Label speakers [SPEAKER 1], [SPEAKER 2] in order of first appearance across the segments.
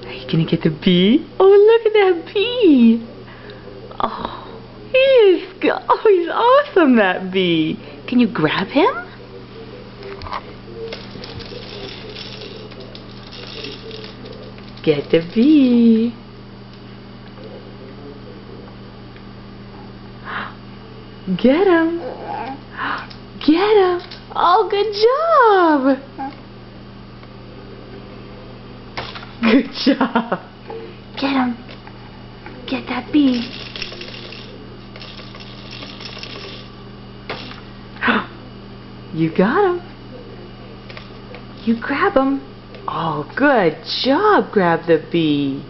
[SPEAKER 1] Are you gonna get the bee? Oh, look at that bee! Oh, he's awesome, that bee. Can you grab him? Get the bee. Get him. Get him. Oh, good job. Good job. Get him. Get that bee. You got him. You grab him. Oh, good job. Grab the bee.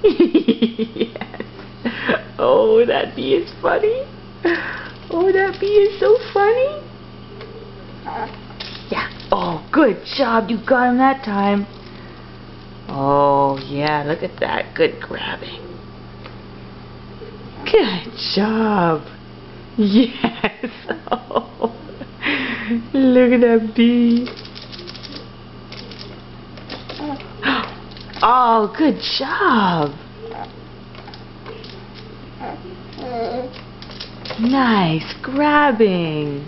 [SPEAKER 1] Yes. Oh, that bee is funny. Oh, that bee is so funny. Yeah. Oh, good job. You got him that time. Oh, yeah. Look at that. Good grabbing. Good job. Yes. Oh, look at that bee. Oh, good job. Nice grabbing.